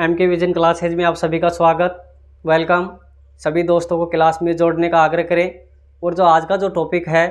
MK vision classes में आप सभी का स्वागत, वेलकम। सभी दोस्तों को क्लास में जोड़ने का आग्रह करें। और जो आज का जो टॉपिक है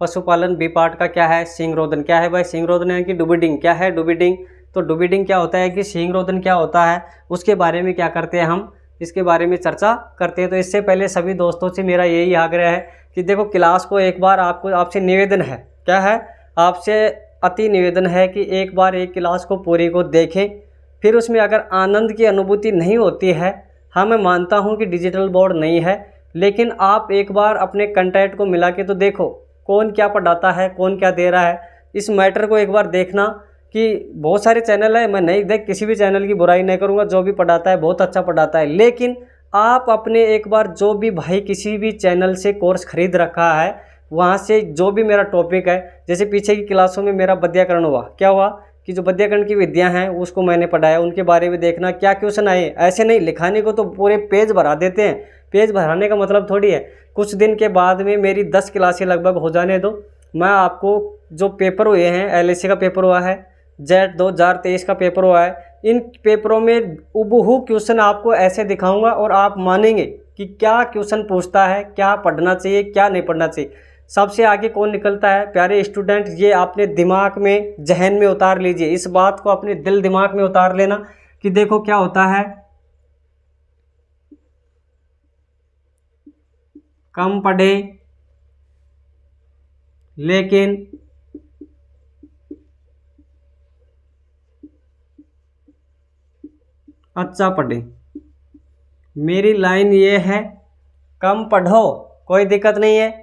पशुपालन बी पार्ट का क्या है, सींगरोधन क्या है भाई। सींगरोधन यानी कि डुबिडिंग क्या है, डुबिडिंग। तो डुबिडिंग क्या होता है कि सींगरोधन क्या होता है, उसके बारे में क्या करते हैं हम, इसके बारे में चर्चा करते हैं। तो इससे पहले सभी दोस्तों से मेरा यही आग्रह है कि देखो क्लास को एक बार आपसे निवेदन है, क्या है, आपसे अति निवेदन है कि एक बार एक क्लास को पूरी को देखें। फिर उसमें अगर आनंद की अनुभूति नहीं होती है, हाँ मैं मानता हूँ कि डिजिटल बोर्ड नहीं है, लेकिन आप एक बार अपने कंटेंट को मिला के तो देखो कौन क्या पढ़ाता है, कौन क्या दे रहा है। इस मैटर को एक बार देखना कि बहुत सारे चैनल है, मैं नहीं देख किसी भी चैनल की बुराई नहीं करूँगा, जो भी पढ़ाता है बहुत अच्छा पढ़ाता है। लेकिन आप अपने एक बार जो भी भाई किसी भी चैनल से कोर्स खरीद रखा है, वहाँ से जो भी मेरा टॉपिक है, जैसे पीछे की क्लासों में मेरा पद्यकरण हुआ, क्या हुआ कि जो पद्यकरण की विद्या हैं उसको मैंने पढ़ाया, उनके बारे में देखना क्या क्वेश्चन आए। ऐसे नहीं लिखाने को तो पूरे पेज भरा देते हैं। पेज भराने का मतलब थोड़ी है, कुछ दिन के बाद में मेरी 10 क्लासें लगभग हो जाने दो, मैं आपको जो पेपर हुए हैं, एलएसी का पेपर हुआ है, जेट 2023 का पेपर हुआ है, इन पेपरों में हूबहू क्वेश्चन आपको ऐसे दिखाऊंगा और आप मानेंगे कि क्या क्वेश्चन पूछता है, क्या पढ़ना चाहिए, क्या नहीं पढ़ना चाहिए। सबसे आगे कौन निकलता है प्यारे स्टूडेंट, ये आपने दिमाग में, जहन में उतार लीजिए। इस बात को अपने दिल दिमाग में उतार लेना कि देखो क्या होता है, कम पढ़े लेकिन अच्छा पढ़े। मेरी लाइन ये है, कम पढ़ो कोई दिक्कत नहीं है,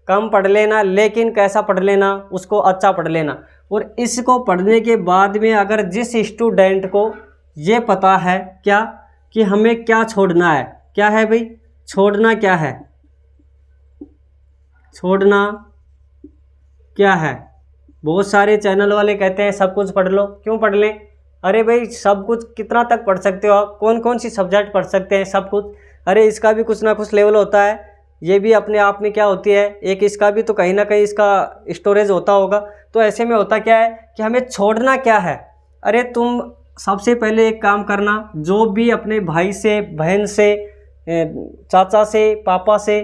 कम पढ़ लेना, लेकिन कैसा पढ़ लेना, उसको अच्छा पढ़ लेना। और इसको पढ़ने के बाद में अगर जिस स्टूडेंट को ये पता है क्या कि हमें क्या छोड़ना है, क्या है भाई, छोड़ना क्या है, छोड़ना क्या है। बहुत सारे चैनल वाले कहते हैं सब कुछ पढ़ लो, क्यों पढ़ लें। अरे भाई सब कुछ कितना तक पढ़ सकते हो आप, कौन कौन सी सब्जेक्ट पढ़ सकते हैं, सब कुछ। अरे इसका भी कुछ ना कुछ लेवल होता है, ये भी अपने आप में क्या होती है, एक इसका भी तो कहीं ना कहीं इसका स्टोरेज होता होगा। तो ऐसे में होता क्या है कि हमें छोड़ना क्या है। अरे तुम सबसे पहले एक काम करना, जो भी अपने भाई से, बहन से, चाचा से, पापा से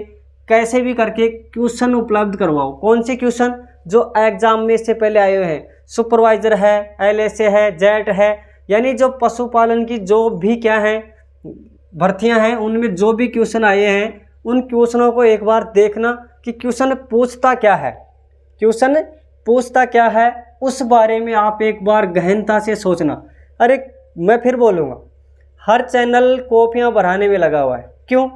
कैसे भी करके क्वेश्चन उपलब्ध करवाओ। कौन से क्वेश्चन जो एग्जाम में इससे पहले आए हुए हैं, सुपरवाइजर है, एलएसए है, जेट है, यानी जो पशुपालन की जो भी क्या है भर्तियां हैं, उनमें जो भी क्वेश्चन आए हैं, उन क्वेश्चनों को एक बार देखना कि क्वेश्चन पूछता क्या है, क्वेश्चन पूछता क्या है, उस बारे में आप एक बार गहनता से सोचना। अरे मैं फिर बोलूँगा, हर चैनल कॉपियाँ बढ़ाने में लगा हुआ है, क्यों।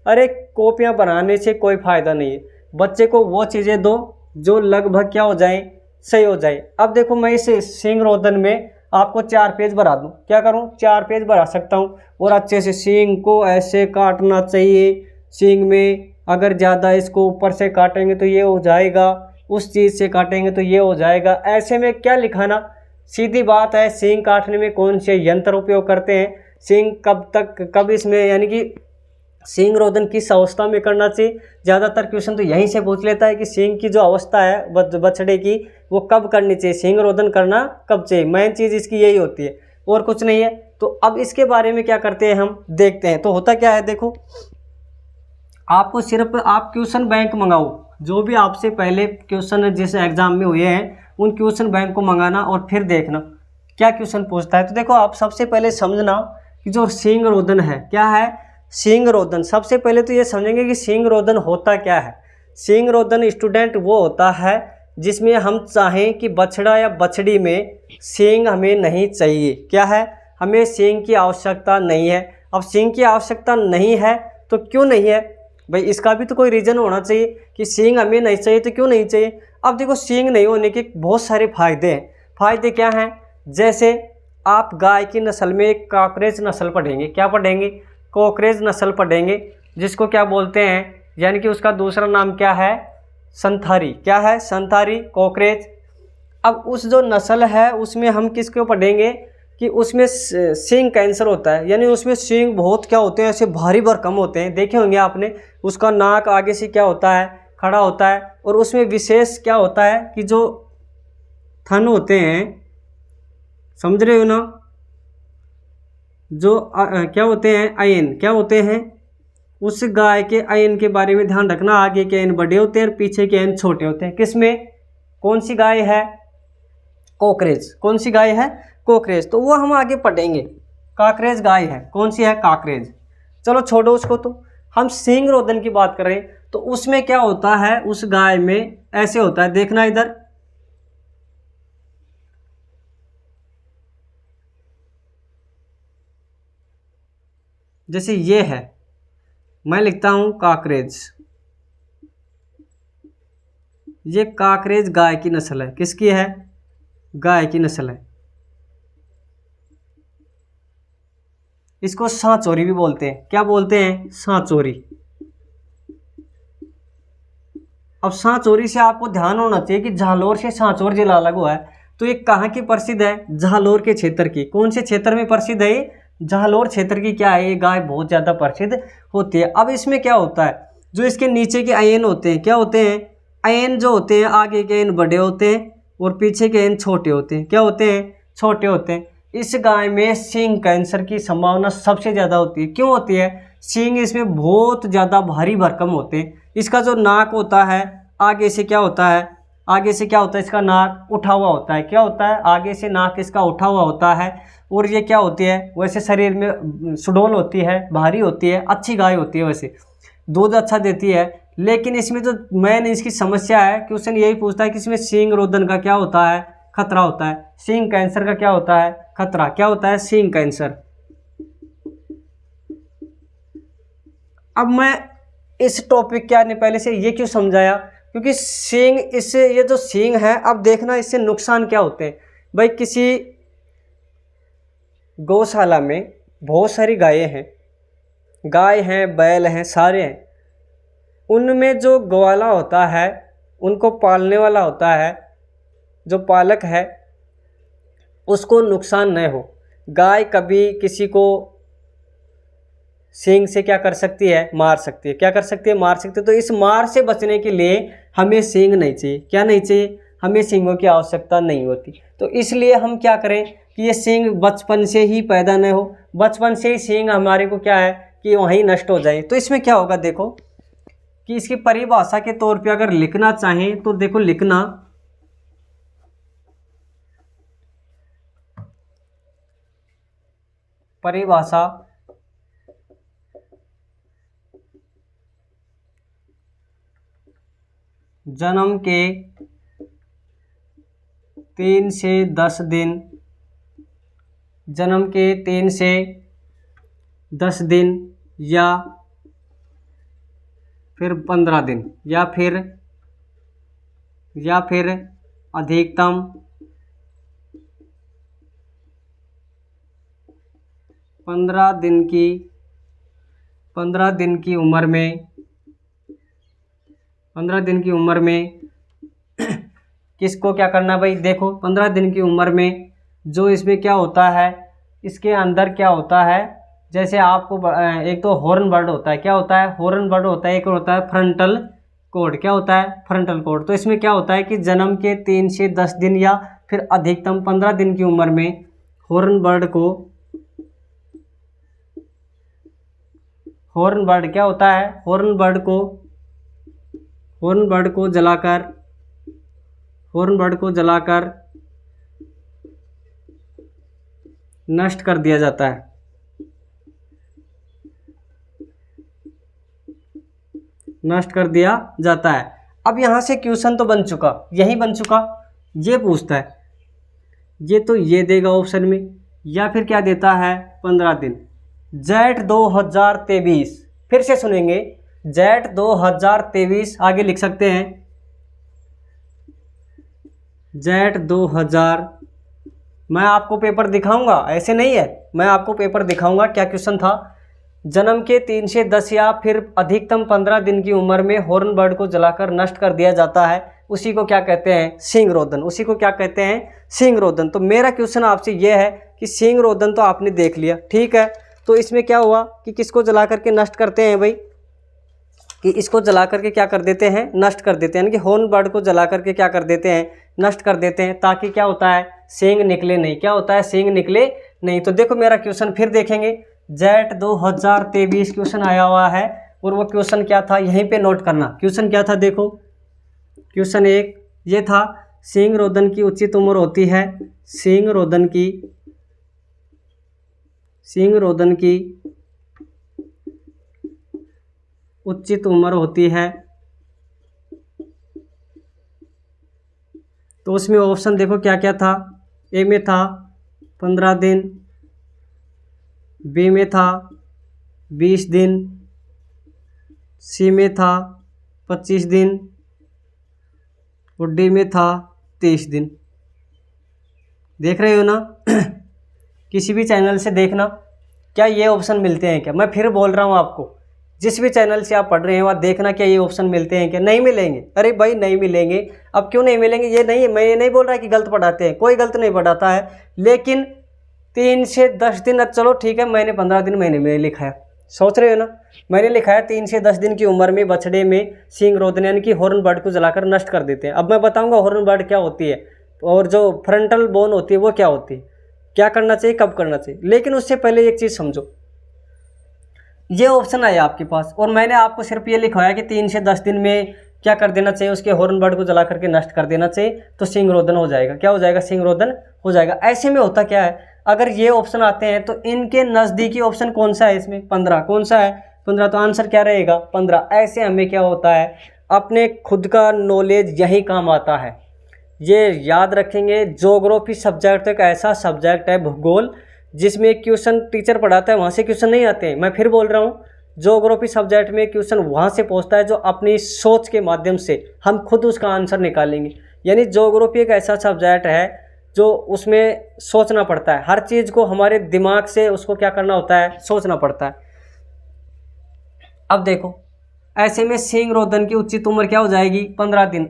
अरे कॉपियाँ बनाने से कोई फ़ायदा नहीं है, बच्चे को वो चीज़ें दो जो लगभग क्या हो जाए, सही हो जाए। अब देखो मैं इस सींगरोधन में आपको 4 पेज भरा दूं, क्या करूं, 4 पेज भरा सकता हूं। और अच्छे से सींग को ऐसे काटना चाहिए, सींग में अगर ज़्यादा इसको ऊपर से काटेंगे तो ये हो जाएगा, उस चीज़ से काटेंगे तो ये हो जाएगा। ऐसे में क्या लिखाना, सीधी बात है, सींग काटने में कौन से यंत्र उपयोग करते हैं, सींग कब तक, कब इसमें, यानी कि सींगरोधन किस अवस्था में करना चाहिए। ज़्यादातर क्वेश्चन तो यहीं से पूछ लेता है कि सींग की जो अवस्था है बछड़े की, वो कब करनी चाहिए, सींगरोधन करना कब चाहिए। मेन चीज़ इसकी यही होती है और कुछ नहीं है। तो अब इसके बारे में क्या करते हैं हम देखते हैं। तो होता क्या है, देखो आपको सिर्फ आप क्वेश्चन बैंक मंगाओ, जो भी आपसे पहले क्वेश्चन जिस एग्जाम में हुए हैं उन क्वेश्चन बैंक को मंगाना और फिर देखना क्या क्वेश्चन पूछता है। तो देखो आप सबसे पहले समझना कि जो सींगरोधन है क्या है, सींगरोधन। सबसे पहले तो ये समझेंगे कि सींगरोधन होता क्या है। सींगरोधन स्टूडेंट वो होता है जिसमें हम चाहें कि बछड़ा या बछड़ी में सींग हमें नहीं चाहिए, क्या है, हमें सींग की आवश्यकता नहीं है। अब सींग की आवश्यकता नहीं है तो क्यों नहीं है भाई, इसका भी तो कोई रीज़न होना चाहिए कि सींग हमें नहीं चाहिए तो क्यों नहीं चाहिए। अब देखो सींग नहीं होने के बहुत सारे फायदे हैं। फायदे क्या हैं, जैसे आप गाय की नस्ल में एक कॉकरेज नस्ल पढ़ेंगे, क्या पढ़ेंगे, कॉकरेज नस्ल पढ़ेंगे, जिसको क्या बोलते हैं, यानी कि उसका दूसरा नाम क्या है, संथारी, क्या है, संथारी कॉकरेज। अब उस जो नस्ल है उसमें हम किसको पढ़ेंगे कि उसमें सींग कैंसर होता है, यानी उसमें सींग बहुत क्या होते हैं, ऐसे भारी भरकम होते हैं, देखे होंगे आपने। उसका नाक आगे से क्या होता है, खड़ा होता है, और उसमें विशेष क्या होता है कि जो थन होते हैं, समझ रहे हो ना, जो क्या होते हैं, अयन क्या होते हैं, उस गाय के अयन के बारे में ध्यान रखना। आगे के अयन बड़े होते हैं और पीछे के अयन छोटे होते हैं। किसमें, कौन सी गाय है, कॉकरेज। कौन सी गाय है, कॉकरेज। तो वो हम आगे पढ़ेंगे। काकरेज गाय है, कौन सी है, काकरेज। चलो छोड़ो उसको। तो हम सींग रोदन की बात कर रहे हैं, तो उसमें क्या होता है, उस गाय में ऐसे होता है, देखना इधर, जैसे ये है, मैं लिखता हूं काकरेज, ये काकरेज गाय की नस्ल है। किसकी है, गाय की नस्ल है। इसको सांचौरी भी बोलते हैं। क्या बोलते हैं, सांचौरी। अब सांचौरी से आपको ध्यान होना चाहिए कि झालोर से सांचौर जिला अलग हुआ है, तो ये कहाँ की प्रसिद्ध है, झालोर के क्षेत्र की। कौन से क्षेत्र में प्रसिद्ध है ये, झालोर क्षेत्र की क्या है, ये गाय बहुत ज़्यादा प्रसिद्ध होती है। अब इसमें क्या होता है, जो इसके नीचे के अयन होते हैं, क्या होते हैं, अयन जो होते हैं, आगे के अयन बड़े होते हैं और पीछे के अयन छोटे होते हैं। क्या होते हैं, छोटे होते हैं। इस गाय में सींग कैंसर की संभावना सबसे ज़्यादा होती है। क्यों होती है, सींग इसमें बहुत ज़्यादा भारी भरकम होते हैं। इसका जो नाक होता है, आगे से क्या होता है, आगे से क्या होता है, इसका नाक उठा हुआ होता है। क्या होता है, आगे से नाक इसका उठा हुआ होता है। और ये क्या होती है, वैसे शरीर में सुडौल होती है, भारी होती है, अच्छी गाय होती है, वैसे दूध अच्छा देती है। लेकिन इसमें जो मेन इसकी समस्या है, क्वेश्चन यही पूछता है कि इसमें सींग रोदन का क्या होता है, खतरा होता है। सींग कैंसर का क्या होता है, खतरा। क्या होता है, सींग कैंसर। अब मैं इस टॉपिक के आने पहले से ये क्यों समझाया, क्योंकि सींग, इससे ये जो सींग है, अब देखना इससे नुकसान क्या होते हैं। भाई किसी गौशाला में बहुत सारी गायें हैं, गाय हैं, बैल हैं, सारे हैं। उनमें जो ग्वाला होता है, उनको पालने वाला होता है, जो पालक है, उसको नुकसान न हो। गाय कभी किसी को सींग से क्या कर सकती है, मार सकती है। क्या कर सकती है, मार सकती है। तो इस मार से बचने के लिए हमें सींग नहीं चाहिए। क्या नहीं चाहिए, हमें सींगों की आवश्यकता नहीं होती। तो इसलिए हम क्या करें कि ये सींग बचपन से ही पैदा न हो, बचपन से ही सींग हमारे को क्या है कि वहीं नष्ट हो जाए। तो इसमें क्या होगा, देखो कि इसकी परिभाषा के तौर पे अगर लिखना चाहें तो देखो, लिखना परिभाषा जन्म के 3 से 10 दिन, जन्म के 3 से 10 दिन या फिर 15 दिन या फिर अधिकतम 15 दिन की उम्र में, 15 दिन की उम्र में किसको क्या करना भाई, देखो 15 दिन की उम्र में जो इसमें क्या होता है, इसके अंदर क्या होता है, जैसे आपको एक तो हॉर्न बर्ड होता है। क्या होता है, हॉर्न बर्ड होता है। एक होता है फ्रंटल कोड। क्या होता है, फ्रंटल कोड। तो इसमें क्या होता है कि जन्म के 3 से 10 दिन या फिर अधिकतम 15 दिन की उम्र में हॉर्न बर्ड क्या होता है, हॉर्न बर्ड को जलाकर नष्ट कर दिया जाता है। नष्ट कर दिया जाता है। अब यहाँ से क्वेश्चन तो बन चुका, यही बन चुका। ये पूछता है, ये तो ये देगा ऑप्शन में, या फिर क्या देता है, 15 दिन। जेठ 2023, फिर से सुनेंगे, जेठ 2023 आगे लिख सकते हैं, जेठ 2000। मैं आपको पेपर दिखाऊंगा, ऐसे नहीं है, मैं आपको पेपर दिखाऊंगा क्या क्वेश्चन था। जन्म के 3 से 10 या फिर अधिकतम 15 दिन की उम्र में हॉर्न बर्ड को जलाकर नष्ट कर दिया जाता है, उसी को क्या कहते हैं, सींग रोदन। उसी को क्या कहते हैं, सींग रोदन। तो मेरा क्वेश्चन आपसे ये है कि सींग रोदन तो आपने देख लिया, ठीक है। तो इसमें क्या हुआ कि किसको जला करके नष्ट करते हैं भाई, कि इसको जला करके क्या कर देते हैं, नष्ट कर देते हैं। यानी कि हॉर्न बर्ड को जला करके क्या कर देते हैं, नष्ट कर देते हैं, ताकि क्या होता है, सींग निकले नहीं। क्या होता है, सींग निकले नहीं। तो देखो मेरा क्वेश्चन फिर देखेंगे, जेट 2023 क्वेश्चन आया हुआ है और वो क्वेश्चन क्या था यहीं पे नोट करना। क्वेश्चन क्या था देखो, क्वेश्चन 1 ये था, सींग रोदन की उचित उम्र होती है, सींग रोदन की उचित उम्र होती है। तो उसमें ऑप्शन देखो क्या क्या था, ए में था 15 दिन, बी में था 20 दिन, सी में था 25 दिन और डी में था 23 दिन। देख रहे हो ना किसी भी चैनल से देखना क्या ये ऑप्शन मिलते हैं क्या। मैं फिर बोल रहा हूँ आपको, जिस भी चैनल से आप पढ़ रहे हैं वहाँ देखना क्या ये ऑप्शन मिलते हैं क्या। नहीं मिलेंगे, अरे भाई नहीं मिलेंगे। अब क्यों नहीं मिलेंगे, ये नहीं, मैं ये नहीं बोल रहा कि गलत पढ़ाते हैं, कोई गलत नहीं पढ़ाता है, लेकिन 3 से 10 दिन, चलो ठीक है मैंने 15 दिन महीने में लिखा है, सोच रहे हो ना, मैंने लिखा है 3 से 10 दिन की उम्र में बछड़े में सींग रोदन यानी कि हॉर्न बर्ड को जलाकर नष्ट कर देते हैं। अब मैं बताऊंगा हॉर्न बर्ड क्या होती है और जो फ्रंटल बोन होती है वो क्या होती है, क्या करना चाहिए, कब करना चाहिए। लेकिन उससे पहले एक चीज़ समझो, ये ऑप्शन आया आपके पास और मैंने आपको सिर्फ ये लिखवाया कि 3 से 10 दिन में क्या कर देना चाहिए, उसके हॉर्न बर्ड को जला करके नष्ट कर देना चाहिए, तो सींग रोदन हो जाएगा। क्या हो जाएगा, सींग रोदन हो जाएगा। ऐसे में होता क्या है, अगर ये ऑप्शन आते हैं तो इनके नज़दीकी ऑप्शन कौन सा है इसमें, 15, कौन सा है 15, तो आंसर क्या रहेगा 15। ऐसे हमें क्या होता है, अपने खुद का नॉलेज यही काम आता है, ये याद रखेंगे। ज्योग्राफी सब्जेक्ट एक ऐसा सब्जेक्ट है, भूगोल, जिसमें क्वेश्चन टीचर पढ़ाता है वहाँ से क्वेश्चन नहीं आते हैं। मैं फिर बोल रहा हूँ, ज्योग्राफी सब्जेक्ट में क्वेश्चन वहाँ से पहुँचता है जो अपनी सोच के माध्यम से हम खुद उसका आंसर निकालेंगे। यानी ज्योग्राफी एक ऐसा सब्जेक्ट है जो उसमें सोचना पड़ता है, हर चीज़ को हमारे दिमाग से उसको क्या करना होता है, सोचना पड़ता है। अब देखो ऐसे में सींग रोदन की उचित उम्र क्या हो जाएगी 15 दिन।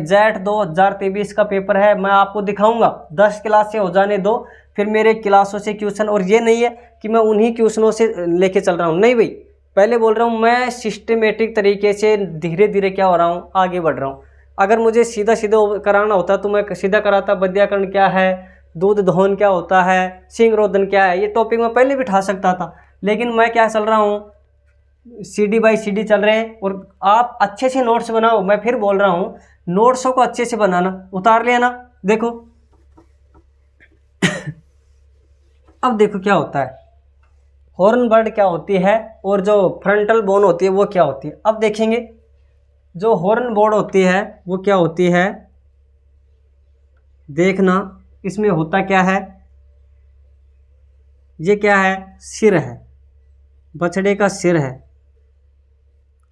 जेट 2023 का पेपर है, मैं आपको दिखाऊंगा, 10 क्लास से हो जाने दो, फिर मेरे क्लासों से क्वेश्चन। और ये नहीं है कि मैं उन्हीं क्वेश्चनों से लेके चल रहा हूँ, नहीं भाई, पहले बोल रहा हूँ मैं सिस्टमेटिक तरीके से धीरे धीरे क्या हो रहा हूँ, आगे बढ़ रहा हूँ। अगर मुझे सीधा सीधा कराना होता तो मैं सीधा कराता, वैयाकरण क्या है, दूध दोहन क्या होता है, सींग रोदन क्या है, ये टॉपिक मैं पहले बिठा सकता था। लेकिन मैं क्या चल रहा हूँ, CD बाई CD चल रहे हैं। और आप अच्छे से नोट्स बनाओ, मैं फिर बोल रहा हूँ नोट्सों को अच्छे से बनाना, उतार लिया ना। देखो अब देखो क्या होता है, हॉर्न बर्ड क्या होती है और जो फ्रंटल बोन होती है वो क्या होती है। अब देखेंगे जो हॉर्न बोर्ड होती है वो क्या होती है, देखना इसमें होता क्या है, ये क्या है, सिर है, बछड़े का सिर है,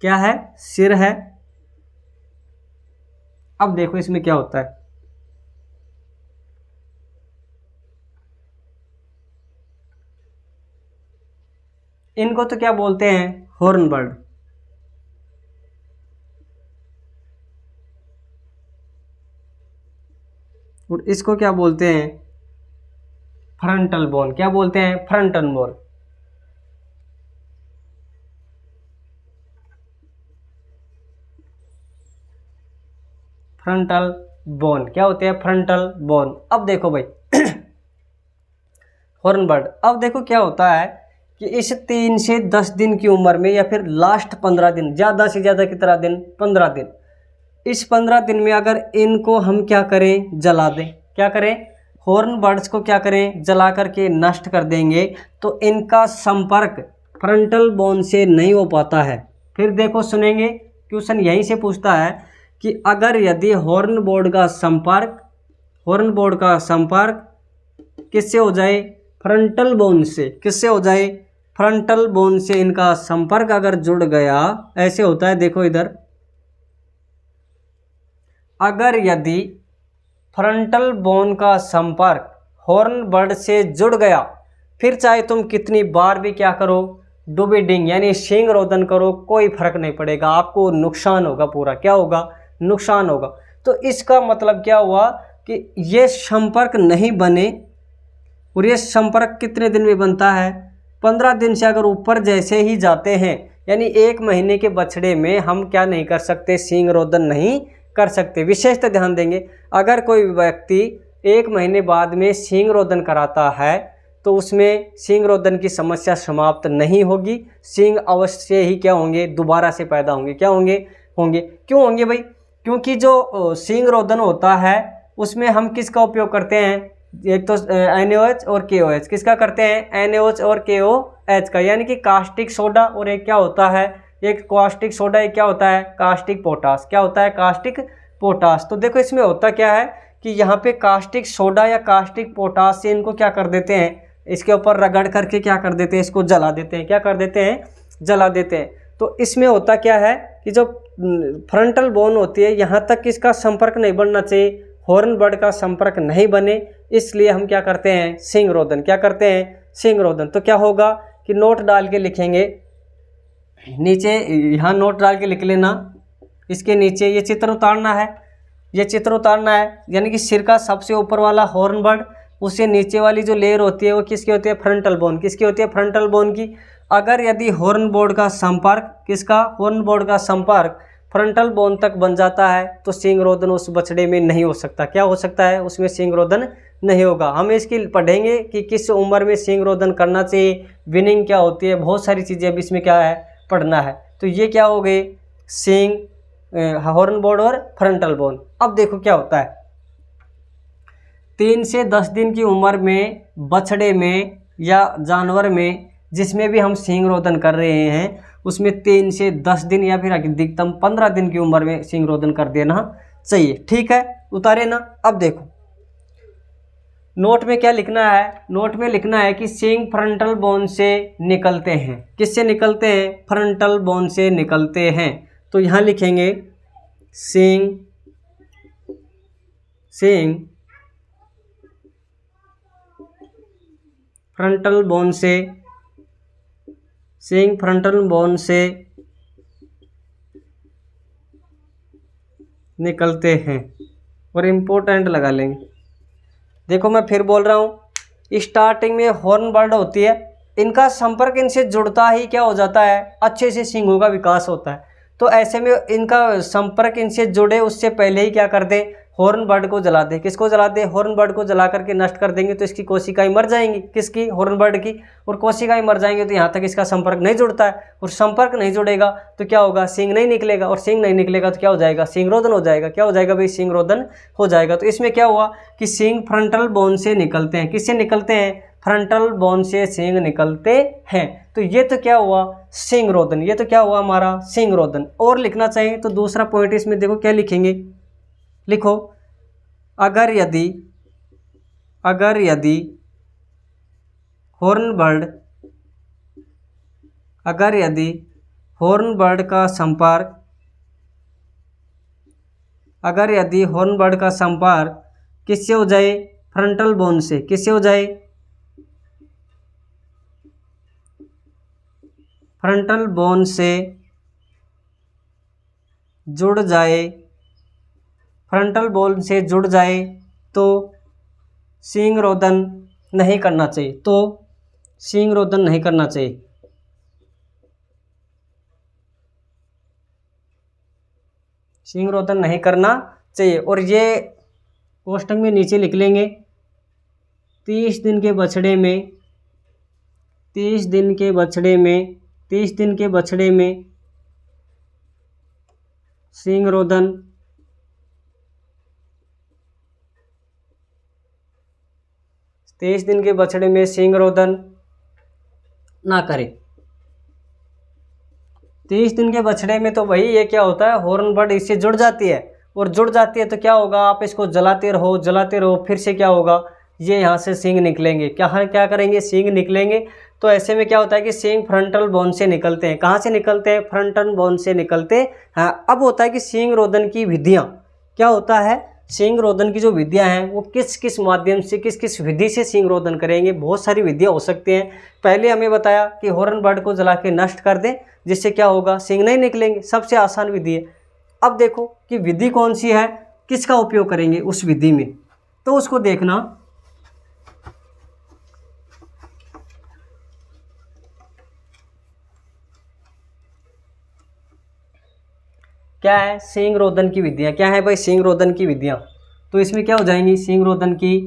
क्या है, सिर है। अब देखो इसमें क्या होता है, इनको तो क्या बोलते हैं, हॉर्न बर्ड। और इसको क्या बोलते हैं, फ्रंटल बोन। क्या बोलते हैं, फ्रंटल बोन। फ्रंटल बोन क्या होते हैं, फ्रंटल बोन। अब देखो भाई हॉर्न बर्ड, अब देखो क्या होता है कि इस 3 से 10 दिन की उम्र में या फिर लास्ट 15 दिन, ज़्यादा से ज़्यादा कितना दिन, 15 दिन, इस 15 दिन में अगर इनको हम क्या करें, जला दें, क्या करें, हॉर्न बर्ड्स को क्या करें, जला करके नष्ट कर देंगे, तो इनका संपर्क फ्रंटल बोन से नहीं हो पाता है। फिर देखो सुनेंगे, क्वेश्चन यहीं से पूछता है कि अगर यदि हॉर्न बोर्ड का संपर्क किससे हो जाए, फ्रंटल बोन से, किससे हो जाए, फ्रंटल बोन से इनका संपर्क अगर जुड़ गया, ऐसे होता है, देखो इधर, अगर यदि फ्रंटल बोन का संपर्क हॉर्न बर्ड से जुड़ गया, फिर चाहे तुम कितनी बार भी क्या करो, डुबिडिंग यानी सींग रोदन करो, कोई फर्क नहीं पड़ेगा, आपको नुकसान होगा, पूरा क्या होगा, नुकसान होगा। तो इसका मतलब क्या हुआ कि ये संपर्क नहीं बने। और ये संपर्क कितने दिन में बनता है, 15 दिन से अगर ऊपर जैसे ही जाते हैं, यानी 1 महीने के बछड़े में हम क्या नहीं कर सकते, सींग रोदन नहीं कर सकते। विशेषतः ध्यान देंगे, अगर कोई व्यक्ति 1 महीने बाद में सींग रोदन कराता है तो उसमें सींग रोदन की समस्या समाप्त नहीं होगी। सींग अवश्य ही क्या होंगे, दोबारा से पैदा होंगे। क्या होंगे क्यों होंगे भाई? क्योंकि जो सींग रोदन होता है उसमें हम किसका उपयोग करते हैं? एक तो NaOH और KOH। किसका करते हैं? NaOH और KOH का, यानी कि कास्टिक सोडा। और एक क्या होता है? एक कास्टिक सोडा, एक क्या होता है? Caustic potash. क्या होता है? Caustic potash. तो देखो इसमें होता क्या है कि यहाँ पे कास्टिक सोडा या कास्टिक पोटास से इनको क्या कर देते हैं, इसके ऊपर रगड़ करके क्या कर देते हैं, इसको जला देते हैं। क्या कर देते हैं? जला देते हैं। तो इसमें होता क्या है कि जो फ्रंटल बोन होती है यहाँ तक इसका संपर्क नहीं बनना चाहिए, हॉर्न बर्ड का संपर्क नहीं बने, इसलिए हम क्या करते हैं? सींग रोदन। क्या करते हैं? सींग रोदन। तो क्या होगा कि नोट डाल के लिखेंगे नीचे, यहाँ नोट डाल के लिख लेना। इसके नीचे ये चित्र उतारना है, ये चित्र उतारना है, यानी कि सिर का सबसे ऊपर वाला हॉर्न बर्ड, उससे नीचे वाली जो लेयर होती है वो किसकी होती है? Frontal bone. किसकी होती है? फ्रंटल बोन की। अगर यदि हॉर्न बोर्ड का संपर्क, किसका? हॉर्न बोर्ड का संपर्क फ्रंटल बोन तक बन जाता है तो सींग रोदन उस बछड़े में नहीं हो सकता। क्या हो सकता है? उसमें सींग रोदन नहीं होगा। हम इसकी पढ़ेंगे कि किस उम्र में सींग रोदन करना चाहिए, विनिंग क्या होती है, बहुत सारी चीज़ें अब इसमें क्या है, पढ़ना है। तो ये क्या हो गए? सींग, हॉर्न बोर्ड और फ्रंटल बोन। अब देखो क्या होता है, 3 से 10 दिन की उम्र में बछड़े में या जानवर में जिसमें भी हम सींग रोदन कर रहे हैं उसमें 3 से 10 दिन या फिर अधिकतम 15 दिन की उम्र में सींग रोदन कर देना चाहिए। ठीक है, उतारे ना। अब देखो नोट में क्या लिखना है? नोट में लिखना है कि सींग फ्रंटल बोन से निकलते हैं। किससे निकलते हैं? फ्रंटल बोन से निकलते हैं। तो यहाँ लिखेंगे सींग फ्रंटल बोन से, सींग फ्रंटल बोन से निकलते हैं। और इम्पोर्टेंट लगा लेंगे। देखो मैं फिर बोल रहा हूँ, स्टार्टिंग में हॉर्न बर्ड होती है, इनका संपर्क इनसे जुड़ता ही क्या हो जाता है? अच्छे से सींगों का विकास होता है। तो ऐसे में इनका संपर्क इनसे जुड़े उससे पहले ही क्या कर दें? हॉर्न बर्ड को जला दें। किसको जला दें? हॉर्न बर्ड को जला करके नष्ट कर देंगे तो इसकी कोशिकाएं मर जाएंगी। किसकी? हॉर्न बर्ड की। और कोशिकाएं मर जाएंगे तो यहाँ तक इसका संपर्क नहीं जुड़ता है, और संपर्क नहीं जुड़ेगा तो क्या होगा? सींग नहीं निकलेगा, और सींग नहीं निकलेगा तो क्या हो जाएगा? सींग रोदन हो जाएगा। क्या हो जाएगा भाई? सींग रोदन हो जाएगा। तो इसमें क्या हुआ कि सींग फ्रंटल बोन से निकलते हैं। किससे निकलते हैं? फ्रंटल बोन से सींग निकलते हैं। तो ये तो क्या हुआ? सींग रोदन। ये तो क्या हुआ हमारा? सींग रोदन। और लिखना चाहिए तो दूसरा पॉइंट इसमें देखो क्या लिखेंगे, लिखो अगर यदि हॉर्न बर्ड का संपर्क, अगर यदि हॉर्न बर्ड का संपर्क किससे हो जाए? फ्रंटल बोन से। किससे हो जाए? फ्रंटल बोन से जुड़ जाए, फ्रंटल बोन से जुड़ जाए तो सींग रोदन नहीं करना चाहिए। तो सींग रोदन नहीं करना चाहिए। सींग रोदन नहीं करना चाहिए। और ये कोष्टक में नीचे लिख लेंगे 30 दिन के बछड़े में, 30 दिन के बछड़े में, 30 दिन के बछड़े में सींग रोदन, 23 दिन के बछड़े में सींग रोदन ना करें। 30 दिन के बछड़े में तो वही ये क्या होता है? हॉर्न बर्ड इससे जुड़ जाती है, और जुड़ जाती है तो क्या होगा? आप इसको जलाते रहो, फिर से क्या होगा? ये यहाँ से सींग निकलेंगे। क्या करेंगे? सींग निकलेंगे। तो ऐसे में क्या होता है कि सींग फ्रंटल बोन से निकलते हैं। कहाँ से निकलते हैं? फ्रंटल बोन से निकलते हैं। अब होता है कि सींग रोदन की विधियाँ क्या होता है? सींग रोदन की जो विधियाँ हैं वो किस किस माध्यम से, किस किस विधि से सींग रोदन करेंगे? बहुत सारी विधियाँ हो सकती हैं। पहले हमें बताया कि हॉर्न बर्ड को जला के नष्ट कर दें, जिससे क्या होगा? सींग नहीं निकलेंगे। सबसे आसान विधि है। अब देखो कि विधि कौन सी है, किसका उपयोग करेंगे उस विधि में, तो उसको देखना। क्या है? सींग रोदन की विधियाँ। क्या है भाई? सींग रोदन की विधियाँ। तो इसमें क्या हो जाएंगी? सींग रोदन की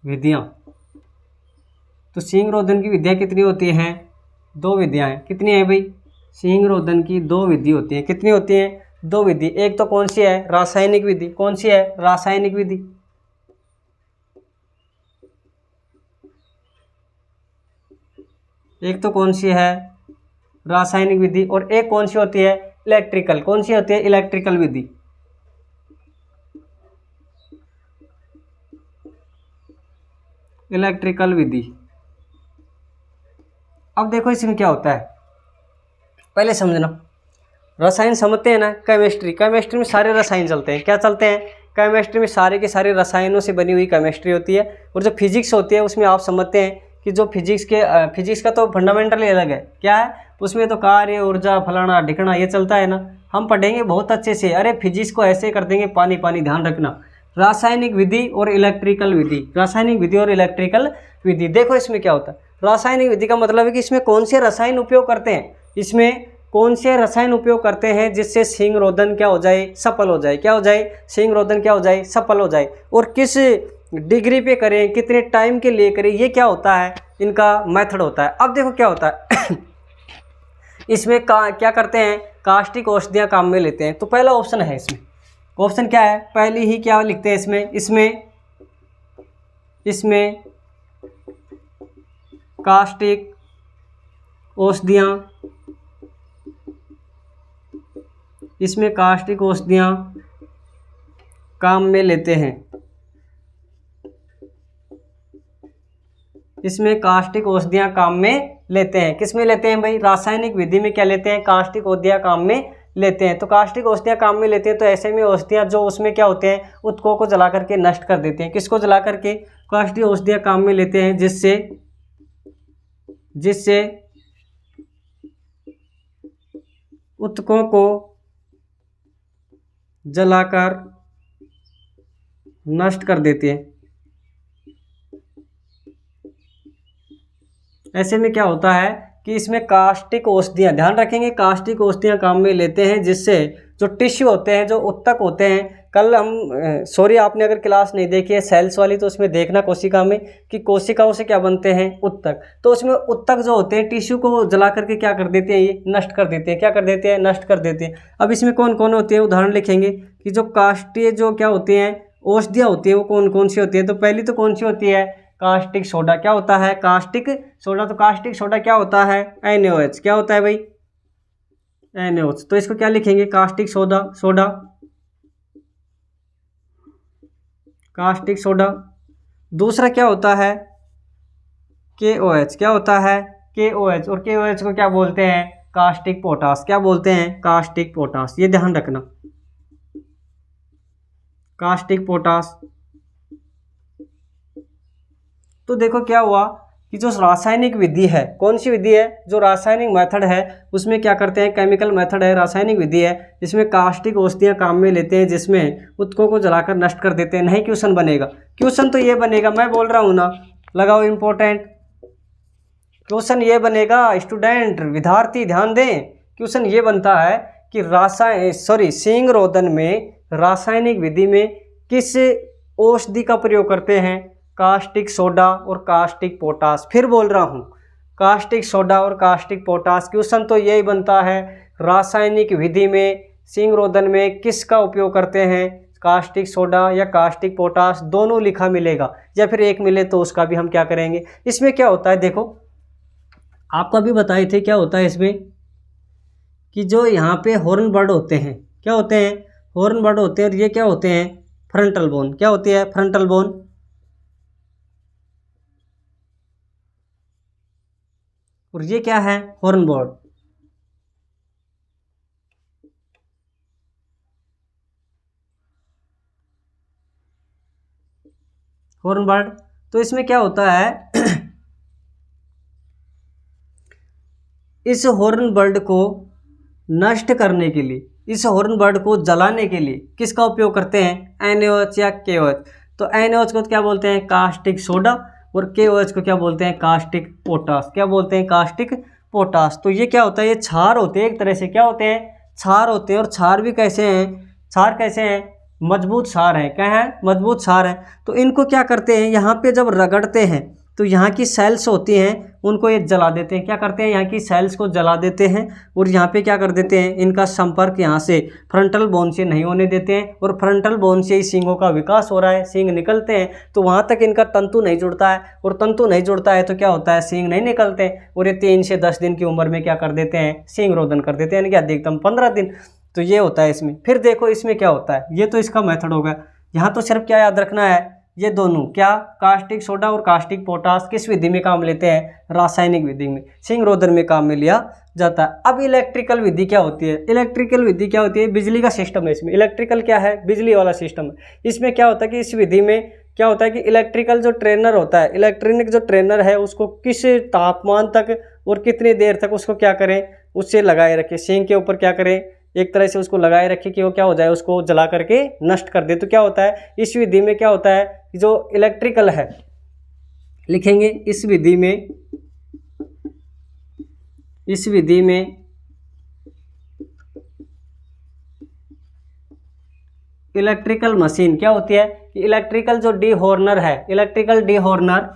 विधियाँ। तो सींग रोधन की विधियाँ कितनी होती हैं? 2 विधियाँ हैं। कितनी है भाई? सींग रोधन की 2 विधि होती है। कितनी होती है? 2 विधि। एक तो कौन सी है? रासायनिक विधि। कौन सी है? रासायनिक विधि। एक तो कौन सी है? रासायनिक विधि। और एक कौन सी होती है? इलेक्ट्रिकल। कौन सी होती है? इलेक्ट्रिकल विधि। इलेक्ट्रिकल विधि। अब देखो इसमें क्या होता है, पहले समझना। रसायन समझते हैं ना, केमिस्ट्री। केमिस्ट्री में सारे रसायन चलते हैं। क्या चलते हैं? केमिस्ट्री में सारे के सारे रसायनों से बनी हुई केमिस्ट्री होती है। और जो फिजिक्स होती है उसमें आप समझते हैं कि जो फिजिक्स का तो फंडामेंटल ही अलग है। क्या है उसमें? तो कार्य, ऊर्जा, फलाना ढिकना ये चलता है ना, हम पढ़ेंगे बहुत अच्छे से। अरे फिजिक्स को ऐसे कर देंगे पानी पानी, ध्यान रखना। रासायनिक विधि और इलेक्ट्रिकल विधि। रासायनिक विधि और इलेक्ट्रिकल विधि। देखो इसमें क्या होता है। रासायनिक विधि का मतलब है कि इसमें कौन से रसायन उपयोग करते हैं, इसमें कौन से रसायन उपयोग करते हैं जिससे सींग रोधन क्या हो जाए? सफल हो जाए। क्या हो जाए? सींग रोधन क्या हो जाए? सफल हो जाए। और किस डिग्री पे करें, कितने टाइम के लिए करें, ये क्या होता है? इनका मेथड होता है। अब देखो क्या होता है इसमें क्या करते हैं? कास्टिक औषधियाँ काम में लेते हैं। तो पहला ऑप्शन है इसमें। ऑप्शन क्या है? पहली ही क्या लिखते हैं इसमें कास्टिक औषधियाँ, इसमें कास्टिक औषधियाँ काम में लेते हैं। इसमें कास्टिक औषधियाँ काम में लेते हैं। किस में लेते हैं भाई? रासायनिक विधि में क्या लेते हैं? कास्टिक औषधियाँ काम में लेते हैं। तो कास्टिक औषधियाँ काम में लेते हैं, तो ऐसे में औषधियाँ जो उसमें क्या होते हैं? उत्तकों को जला करके नष्ट कर देते हैं। किसको जला करके? कास्टिक औषधियाँ काम में लेते हैं जिससे उत्तकों को जलाकर नष्ट कर देते हैं। ऐसे में क्या होता है कि इसमें कास्टिक औषधियाँ, ध्यान रखेंगे, कास्टिक औषधियाँ काम में लेते हैं जिससे जो टिश्यू होते हैं, जो उत्तक होते हैं, कल हम सॉरी आपने अगर क्लास नहीं देखी है सेल्स वाली, तो उसमें देखना कोशिका में कि कोशिकाओं से क्या बनते हैं? उत्तक। तो उसमें उत्तक जो होते हैं टिश्यू को जला करके क्या कर देते हैं? ये नष्ट कर देते हैं। क्या कर देते हैं? नष्ट कर देते हैं। अब इसमें कौन कौन होते हैं? उदाहरण लिखेंगे कि जो कास्टीय जो क्या होती हैं औषधियाँ होती हैं वो कौन कौन सी होती है। तो पहली तो कौन सी होती है? Caustic soda. क्या होता है? Caustic soda. तो कास्टिक सोडा क्या होता है? NaOH। क्या होता है भाई? NaOH। तो इसको क्या लिखेंगे? Caustic soda. Caustic soda. दूसरा क्या होता है? KOH। क्या होता है? KOH। और KOH को क्या बोलते हैं? Caustic potash. क्या बोलते हैं? Caustic potash. ये ध्यान रखना, कास्टिक पोटास। तो देखो क्या हुआ कि जो रासायनिक विधि है, कौन सी विधि है? जो रासायनिक मेथड है उसमें क्या करते हैं? केमिकल मेथड है, रासायनिक विधि है, जिसमें कास्टिक औषधियाँ काम में लेते हैं, जिसमें उत्तकों को जलाकर नष्ट कर देते हैं। नहीं क्वेश्चन बनेगा, क्वेश्चन तो ये बनेगा, मैं बोल रहा हूँ ना, लगाओ इंपॉर्टेंट क्वेश्चन ये बनेगा। स्टूडेंट, विद्यार्थी ध्यान दें, क्वेश्चन ये बनता है कि सींग रोधन में रासायनिक विधि में किस औषधि का प्रयोग करते हैं? कास्टिक सोडा और कास्टिक पोटास। फिर बोल रहा हूँ, कास्टिक सोडा और कास्टिक पोटास। क्वेश्चन तो यही बनता है, रासायनिक विधि में सींग रोधन में किसका उपयोग करते हैं? कास्टिक सोडा या कास्टिक पोटास, दोनों लिखा मिलेगा, या फिर एक मिले तो उसका भी हम क्या करेंगे। इसमें क्या होता है देखो, आपको अभी बताए थे क्या होता है इसमें कि जो यहाँ पे हॉर्न बर्ड होते हैं, क्या होते हैं? हॉर्न बर्ड होते हैं। और ये क्या होते हैं? Frontal bone. क्या होती है? Frontal bone. और ये क्या है? Horn bird. Horn bird. तो इसमें क्या होता है इस हॉर्न बर्ड को नष्ट करने के लिए, इस हॉर्न बर्ड को जलाने के लिए किसका उपयोग करते हैं? NaOH या KOH। तो NaOH को क्या बोलते हैं? Caustic soda. और KOH को क्या बोलते हैं? Caustic potash. क्या बोलते हैं? Caustic potash. तो ये क्या होता है? ये क्षार होते हैं एक तरह से। क्या होते हैं? क्षार होते हैं। और क्षार भी कैसे हैं? क्षार कैसे हैं? मजबूत सार है। क्या है? मजबूत सार है। तो इनको क्या करते हैं, यहाँ पे जब रगड़ते हैं तो यहाँ की सेल्स होती हैं उनको ये जला देते हैं। क्या करते हैं? यहाँ की सेल्स को जला देते हैं और यहाँ पे क्या कर देते हैं, इनका संपर्क यहाँ से फ्रंटल बोन से नहीं होने देते हैं और फ्रंटल बोन से ही सींगों का विकास हो रहा है, सींग निकलते हैं तो वहाँ तक इनका तंतु नहीं जुड़ता है और तंतु नहीं जुड़ता है तो क्या होता है, सींग नहीं निकलते और ये 3 से 10 दिन की उम्र में क्या कर देते हैं, सींग रोदन कर देते हैं, यानी कि अधिकतम 15 दिन। तो ये होता है इसमें। फिर देखो इसमें क्या होता है, ये तो इसका मेथड होगा। यहाँ तो सिर्फ क्या याद रखना है, ये दोनों क्या, कास्टिक सोडा और कास्टिक पोटास किस विधि में काम लेते हैं, रासायनिक विधि में, सींग रोदन में काम में लिया जाता है। अब इलेक्ट्रिकल विधि क्या होती है, इलेक्ट्रिकल विधि क्या होती है, बिजली का सिस्टम है इसमें। इलेक्ट्रिकल क्या है, बिजली वाला सिस्टम है। इसमें क्या होता है कि इस विधि में क्या होता है कि इलेक्ट्रिकल जो ट्रेनर होता है, इलेक्ट्रॉनिक जो ट्रेनर है उसको किस तापमान तक और कितनी देर तक उसको क्या करें, उससे लगाए रखें, सींग के ऊपर क्या करें, एक तरह से उसको लगाए रखे कि वो क्या हो जाए, उसको जला करके नष्ट कर दे। तो क्या होता है इस विधि में, क्या होता है जो इलेक्ट्रिकल है, लिखेंगे इस विधि में, इस विधि में इलेक्ट्रिकल मशीन क्या होती है कि इलेक्ट्रिकल जो डी हॉर्नर है, electrical D Horner,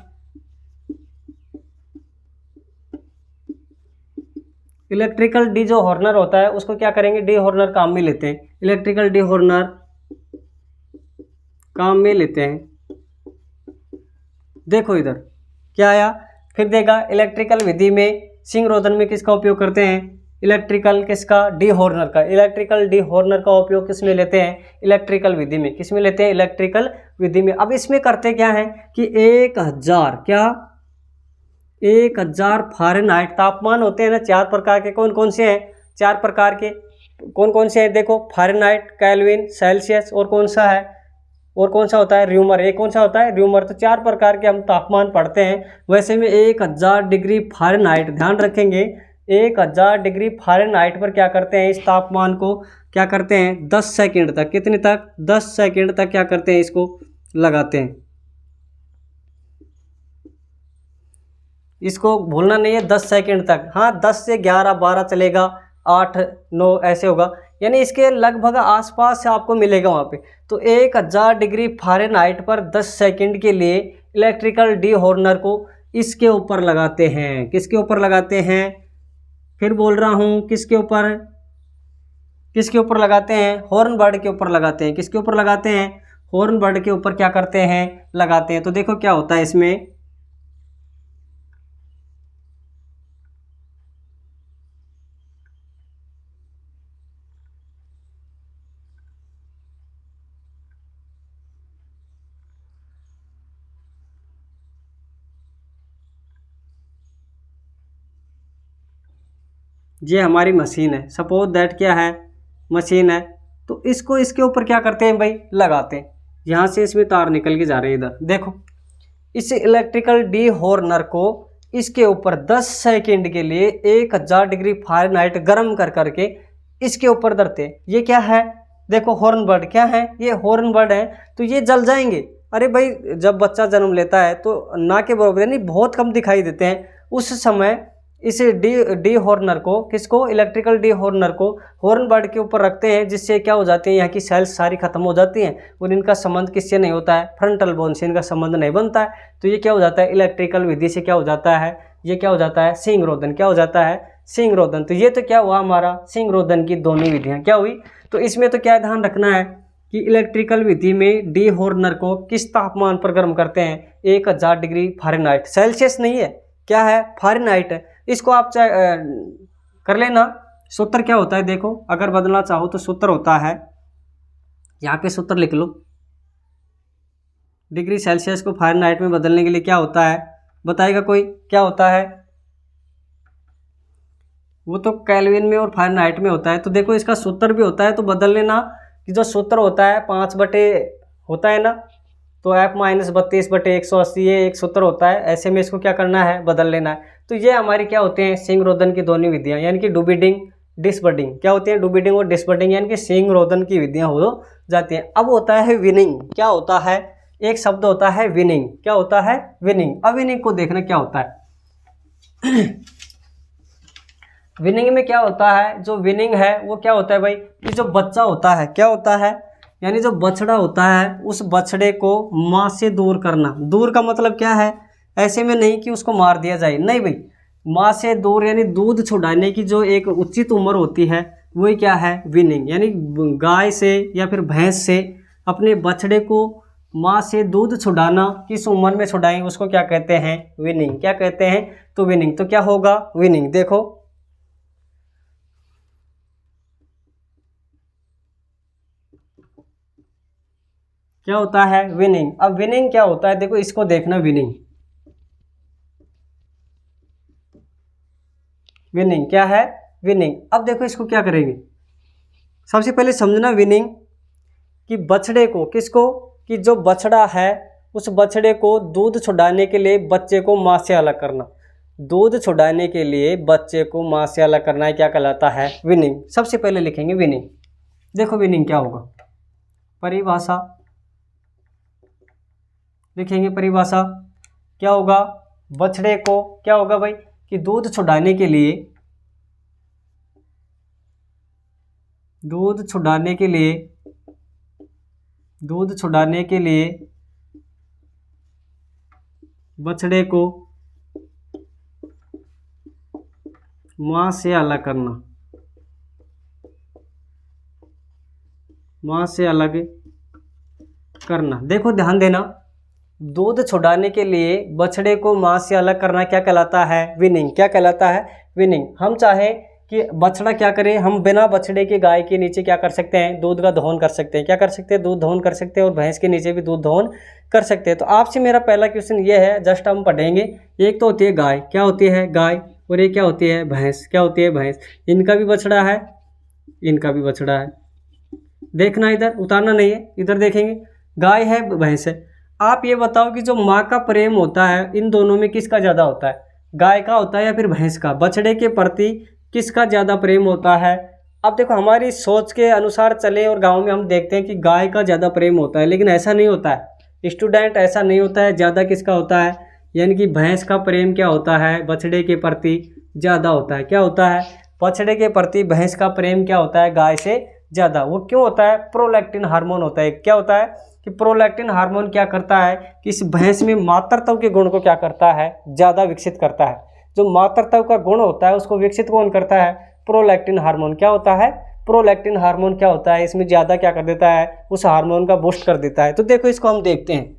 electrical D जो हॉर्नर होता है उसको क्या करेंगे, डी हॉर्नर काम में लेते हैं, इलेक्ट्रिकल डी हॉर्नर काम में लेते हैं। देखो इधर क्या आया, फिर देगा इलेक्ट्रिकल विधि में सींग रोदन में किसका उपयोग करते हैं, इलेक्ट्रिकल किसका, डी हॉर्नर का। इलेक्ट्रिकल डी हॉर्नर का उपयोग किस में लेते हैं, इलेक्ट्रिकल विधि में। किस में लेते हैं, इलेक्ट्रिकल विधि में। अब इसमें करते क्या है कि 1000 क्या, 1000 फ़ारेनहाइट तापमान होते हैं ना, 4 प्रकार के। कौन कौन से हैं, 4 प्रकार के कौन कौन से हैं, देखो फ़ारेनहाइट, केल्विन, सेल्सियस और कौन सा है, और कौन सा होता है, र्यूमर। एक कौन सा होता है, र्यूमर। तो 4 प्रकार के हम तापमान पढ़ते हैं। वैसे में 1000 डिग्री फ़ारेनहाइट, ध्यान रखेंगे 1000 डिग्री फ़ारेनहाइट पर क्या करते हैं, इस तापमान को क्या करते हैं 10 सेकंड तक, कितने तक, 10 सेकंड तक क्या करते हैं, इसको लगाते हैं। इसको भूलना नहीं है, 10 सेकंड तक। हाँ 10 से 11 12 चलेगा, 8 9 ऐसे होगा, यानी इसके लगभग आसपास से आपको मिलेगा वहाँ पे। तो 1000 डिग्री फ़ारेनहाइट पर 10 सेकंड के लिए इलेक्ट्रिकल डी हॉर्नर को इसके ऊपर लगाते हैं। किसके ऊपर लगाते हैं, फिर बोल रहा हूँ किसके ऊपर, किसके ऊपर लगाते हैं, हॉर्न बर्ड के ऊपर लगाते हैं। किसके ऊपर लगाते हैं, हॉर्न बर्ड के ऊपर क्या करते हैं, लगाते हैं। तो देखो क्या होता है इसमें, ये हमारी मशीन है, सपोज दैट क्या है, मशीन है। तो इसको इसके ऊपर क्या करते हैं भाई, लगाते हैं। यहाँ से इसमें तार निकल के जा रहे हैं इधर, देखो इस इलेक्ट्रिकल डी हॉर्नर को इसके ऊपर 10 सेकंड के लिए 1000 डिग्री फ़ारेनहाइट गर्म कर करके इसके ऊपर धरते हैं। ये क्या है, देखो हॉर्न बर्ड क्या है, ये हॉर्न बर्ड है। तो ये जल जाएंगे। अरे भाई जब बच्चा जन्म लेता है तो ना के बराबर यानी बहुत कम दिखाई देते हैं, उस समय इस डी हॉर्नर को, किसको, इलेक्ट्रिकल डी हॉर्नर को हॉर्न बर्ड के ऊपर रखते हैं, जिससे क्या हो जाती है, यहाँ की सेल्स सारी खत्म हो जाती हैं और इनका संबंध किससे नहीं होता है, फ्रंटल बोन से इनका संबंध नहीं बनता है। तो ये क्या हो जाता है, इलेक्ट्रिकल विधि से क्या हो जाता है, ये क्या हो जाता है, सींग रोदन। क्या हो जाता है, सींग रोदन। तो ये तो क्या हुआ हमारा, सींग रोदन की दोनों विधियाँ क्या हुई। तो इसमें तो क्या ध्यान रखना है कि इलेक्ट्रिकल विधि में डी हॉर्नर को किस तापमान पर गर्म करते हैं, 1000 डिग्री फ़ारेनहाइट, सेल्सियस नहीं है, क्या है, फ़ारेनहाइट है। इसको आप कर लेना। सूत्र क्या होता है, देखो अगर बदलना चाहो तो सूत्र होता है, यहाँ पे सूत्र लिख लो। डिग्री सेल्सियस को फ़ारेनहाइट में बदलने के लिए क्या होता है, बताएगा कोई, क्या होता है, वो तो केल्विन में और फ़ारेनहाइट में होता है। तो देखो इसका सूत्र भी होता है, तो बदल लेना कि जो सूत्र होता है 5/, होता है ना, तो F-32/180 ये एक सूत्र होता है। ऐसे में इसको क्या करना है, बदल लेना है। तो ये हमारी क्या होते हैं, सींग रोदन की दोनों विधियाँ, यानी कि डुबिडिंग डिसबर्डिंग। क्या होती है, डुबिडिंग और डिसबर्डिंग, यानी कि सींग रोदन की विधियाँ हो जाती हैं। अब होता है विनिंग। क्या होता है, एक शब्द होता है विनिंग। क्या होता है, विनिंग। अब विनिंग को देखना क्या होता है। विनिंग में क्या होता है, जो विनिंग है वो क्या होता है भाई, कि जो बच्चा होता है, क्या होता है, यानी जो बछड़ा होता है उस बछड़े को माँ से दूर करना। दूर का मतलब क्या है, ऐसे में नहीं कि उसको मार दिया जाए, नहीं भाई, माँ से दूर यानी दूध छुड़ाने की जो एक उचित उम्र होती है वही क्या है, वीनिंग। यानी गाय से या फिर भैंस से अपने बछड़े को माँ से दूध छुड़ाना, किस उम्र में छुड़ाएं उसको क्या कहते हैं, वीनिंग। क्या कहते हैं, तो वीनिंग। तो क्या होगा, वीनिंग। देखो क्या होता है, विनिंग। अब विनिंग क्या होता है, देखो इसको देखना, विनिंग। विनिंग क्या है, विनिंग। अब देखो इसको क्या करेंगे, सबसे पहले समझना विनिंग कि बछड़े को, किसको, कि जो बछड़ा है उस बछड़े को दूध छुड़ाने के लिए बच्चे को माँ से अलग करना। दूध छुड़ाने के लिए बच्चे को माँ से अलग करना है, क्या कहलाता है, विनिंग। सबसे पहले लिखेंगे विनिंग। देखो विनिंग क्या होगा, परिभाषा लिखेंगे, परिभाषा क्या होगा, बछड़े को क्या होगा भाई, कि दूध छुड़ाने के लिए, दूध छुड़ाने के लिए, दूध छुड़ाने के लिए बछड़े को माँ से अलग करना, माँ से अलग करना। देखो ध्यान देना, दूध छुड़ाने के लिए बछड़े को माँ से अलग करना क्या कहलाता है, विनिंग। क्या कहलाता है, विनिंग। हम चाहें कि बछड़ा क्या करे, हम बिना बछड़े के गाय के नीचे क्या कर सकते हैं, दूध का दोहन कर सकते हैं। क्या कर सकते हैं, दूध दोहन कर सकते हैं, और भैंस के नीचे भी दूध दोहन कर सकते हैं। तो आपसे मेरा पहला क्वेश्चन ये है, जस्ट हम पढ़ेंगे। एक तो होती है गाय, क्या होती है गाय, और एक क्या होती है भैंस, क्या होती है भैंस। इनका भी बछड़ा है, इनका भी बछड़ा है। देखना, इधर उतारना नहीं है, इधर देखेंगे, गाय है भैंस है। आप ये बताओ कि जो माँ का प्रेम होता है इन दोनों में किसका ज़्यादा होता है, गाय का होता है या फिर भैंस का, बछड़े के प्रति किसका ज़्यादा प्रेम होता है। अब देखो हमारी सोच के अनुसार चले और गांव में हम देखते हैं कि गाय का ज़्यादा प्रेम होता है, लेकिन ऐसा नहीं होता है स्टूडेंट, ऐसा नहीं होता है। ज़्यादा किसका होता है, यानी कि भैंस का प्रेम क्या होता है, बछड़े के प्रति ज़्यादा होता है। क्या होता है, बछड़े के प्रति भैंस का प्रेम क्या होता है, गाय से ज़्यादा। वो क्यों होता है, प्रोलैक्टिन हार्मोन होता है। क्या होता है कि प्रोलैक्टिन हार्मोन क्या करता है कि इस भैंस में मातृत्व के गुण को क्या करता है, ज़्यादा विकसित करता है। जो मातृत्व का गुण होता है उसको विकसित कौन करता है, प्रोलैक्टिन हार्मोन। क्या होता है, प्रोलैक्टिन हार्मोन क्या होता है, इसमें ज़्यादा क्या कर देता है, उस हार्मोन का बूस्ट कर देता है। तो देखो इसको हम देखते हैं।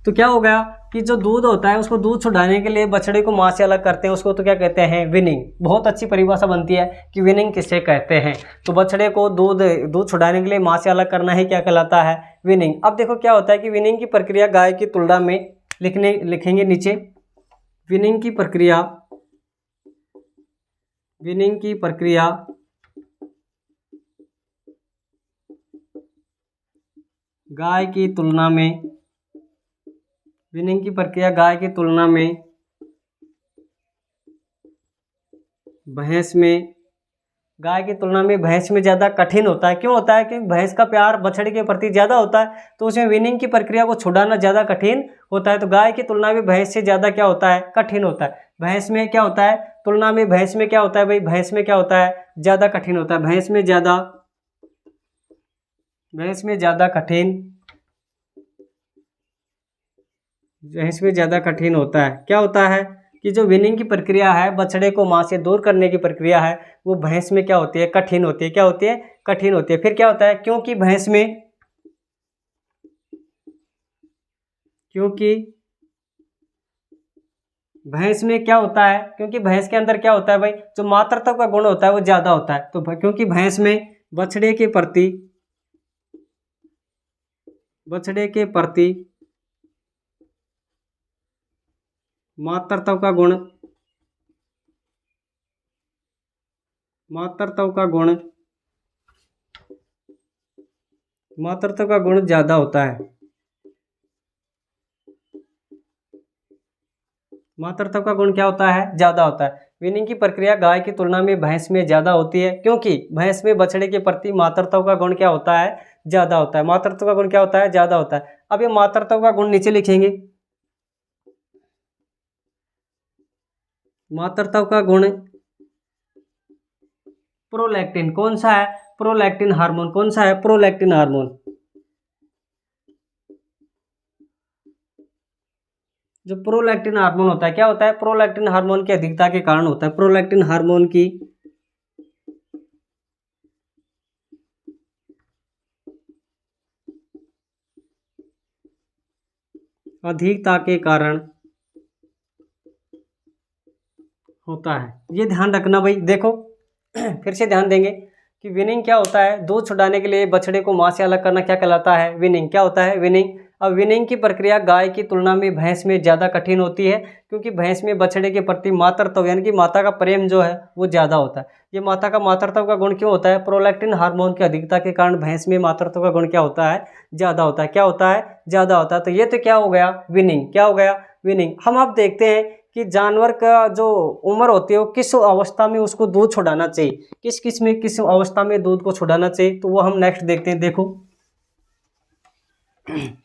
तो क्या हो गया कि जो दूध होता है उसको दूध छुड़ाने के लिए बछड़े को माँ से अलग करते हैं, उसको तो क्या कहते हैं, विनिंग। बहुत अच्छी परिभाषा बनती है कि विनिंग किसे कहते हैं। तो बछड़े को दूध छुड़ाने के लिए माँ से अलग करना ही क्या कहलाता है, विनिंग। अब देखो क्या होता है कि विनिंग की प्रक्रिया गाय की तुलना में लिखेंगे नीचे, विनिंग की प्रक्रिया, विनिंग की प्रक्रिया गाय की तुलना में, विनिंग की प्रक्रिया गाय की तुलना में भैंस में, गाय की तुलना में भैंस में ज़्यादा कठिन होता है। क्यों होता है, क्योंकि भैंस का प्यार बछड़े के प्रति ज़्यादा होता है, तो उसमें विनिंग की प्रक्रिया को छुड़ाना ज़्यादा कठिन होता है। तो गाय की तुलना में भैंस से ज़्यादा क्या होता है, कठिन होता है। भैंस में क्या होता है, तुलना में भैंस में क्या होता है भाई, भैंस में क्या होता है, ज़्यादा कठिन होता है। भैंस में ज़्यादा, भैंस में ज़्यादा कठिन, भैंस में ज़्यादा कठिन होता है। क्या होता है कि जो विनिंग की प्रक्रिया है, बछड़े को माँ से दूर करने की प्रक्रिया है, वो भैंस में क्या होती है, कठिन होती है। क्या होती है, कठिन होती है। फिर क्या होता है, क्योंकि भैंस में, क्योंकि भैंस में क्या होता है, क्योंकि भैंस के अंदर क्या होता है भाई, जो मातृत्व का गुण होता है वो ज़्यादा होता है। तो क्योंकि भैंस में बछड़े के प्रति, बछड़े के प्रति मातृत्व का गुण, मातृत्व का गुण, मातृत्व का गुण ज़्यादा होता है। मातृत्व का गुण क्या होता है, ज़्यादा होता है। विनिंग की प्रक्रिया गाय की तुलना में भैंस में ज़्यादा होती है, क्योंकि भैंस में बछड़े के प्रति मातृत्व का गुण क्या होता है, ज़्यादा होता है। मातृत्व का गुण क्या होता है, ज़्यादा होता है। अब ये मातृत्व का गुण नीचे लिखेंगे, मातृत्व का गुण प्रोलैक्टिन कौन सा है, प्रोलैक्टिन हार्मोन। कौन सा है? Prolactin hormone. जो प्रोलैक्टिन हार्मोन होता है, क्या होता है? प्रोलैक्टिन हार्मोन की अधिकता के कारण होता है। प्रोलैक्टिन हार्मोन की अधिकता के कारण होता है। ये ध्यान रखना भाई। देखो फिर से ध्यान देंगे कि विनिंग क्या होता है? दूध छुड़ाने के लिए बछड़े को मां से अलग करना क्या कहलाता है? विनिंग। क्या होता है? विनिंग। अब विनिंग की प्रक्रिया गाय की तुलना में भैंस में ज़्यादा कठिन होती है, क्योंकि भैंस में बछड़े के प्रति मातृत्व यानी कि माता का प्रेम जो है वो ज़्यादा होता है। ये माता का मातृत्व का गुण क्यों होता है? प्रोलैक्टिन हार्मोन की अधिकता के कारण भैंस में मातृत्व का गुण क्या होता है? ज़्यादा होता है। क्या होता है? ज़्यादा होता है। तो ये तो क्या हो गया? विनिंग। क्या हो गया? विनिंग। हम अब देखते हैं कि जानवर का जो उम्र होती है वो किस अवस्था में उसको दूध छुड़ाना चाहिए, किस अवस्था में दूध को छुड़ाना चाहिए, तो वो हम नेक्स्ट देखते हैं। देखो